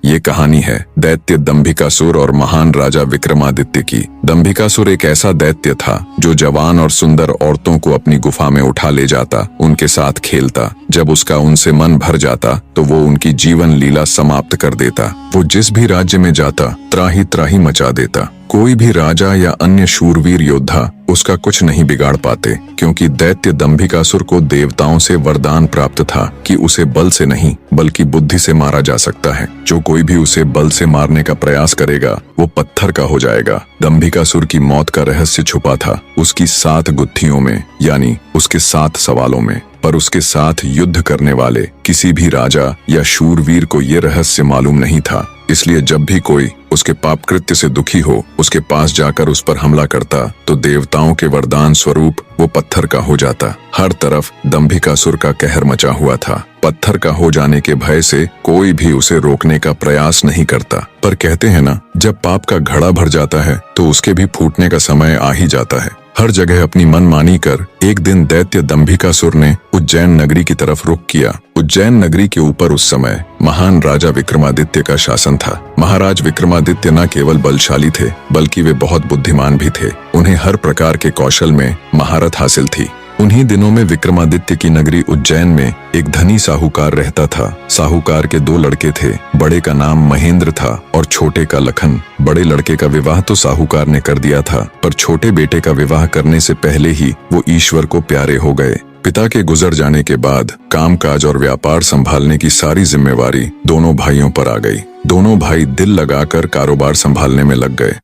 ये कहानी है दैत्य दंभिकासुर और महान राजा विक्रमादित्य की। दंभिकासुर एक ऐसा दैत्य था जो जवान और सुंदर औरतों को अपनी गुफा में उठा ले जाता, उनके साथ खेलता। जब उसका उनसे मन भर जाता तो वो उनकी जीवन लीला समाप्त कर देता। वो जिस भी राज्य में जाता त्राही त्राही मचा देता। कोई भी राजा या अन्य शूरवीर योद्धा उसका कुछ नहीं बिगाड़ पाते, क्योंकि दैत्य दंभिकासुर को देवताओं से वरदान प्राप्त था कि उसे बल से नहीं बल्कि बुद्धि से मारा जा सकता है। जो कोई भी उसे बल से मारने का प्रयास करेगा वो पत्थर का हो जाएगा। दंभिकासुर की मौत का रहस्य छुपा था उसकी 7 गुत्थियों में, यानी उसके 7 सवालों में। पर उसके साथ युद्ध करने वाले किसी भी राजा या शूरवीर को ये रहस्य मालूम नहीं था। इसलिए जब भी कोई उसके पाप कृत्य से दुखी हो उसके पास जाकर उस पर हमला करता तो देवताओं के वरदान स्वरूप वो पत्थर का हो जाता। हर तरफ दंभिकासुर का कहर मचा हुआ था। पत्थर का हो जाने के भय से कोई भी उसे रोकने का प्रयास नहीं करता। पर कहते हैं ना, जब पाप का घड़ा भर जाता है तो उसके भी फूटने का समय आ ही जाता है। हर जगह अपनी मनमानी कर एक दिन दैत्य दंभिकासुर ने उज्जैन नगरी की तरफ रुख किया। उज्जैन नगरी के ऊपर उस समय महान राजा विक्रमादित्य का शासन था। महाराज विक्रमादित्य न केवल बलशाली थे बल्कि वे बहुत बुद्धिमान भी थे। उन्हें हर प्रकार के कौशल में महारत हासिल थी। उन्हीं दिनों में विक्रमादित्य की नगरी उज्जैन में एक धनी साहूकार रहता था। साहूकार के 2 लड़के थे। बड़े का नाम महेंद्र था और छोटे का लखन। बड़े लड़के का विवाह तो साहूकार ने कर दिया था, पर छोटे बेटे का विवाह करने से पहले ही वो ईश्वर को प्यारे हो गए। पिता के गुजर जाने के बाद कामकाज और व्यापार संभालने की सारी जिम्मेवारी दोनों भाइयों पर आ गई। दोनों भाई दिल लगाकर कारोबार संभालने में लग गए।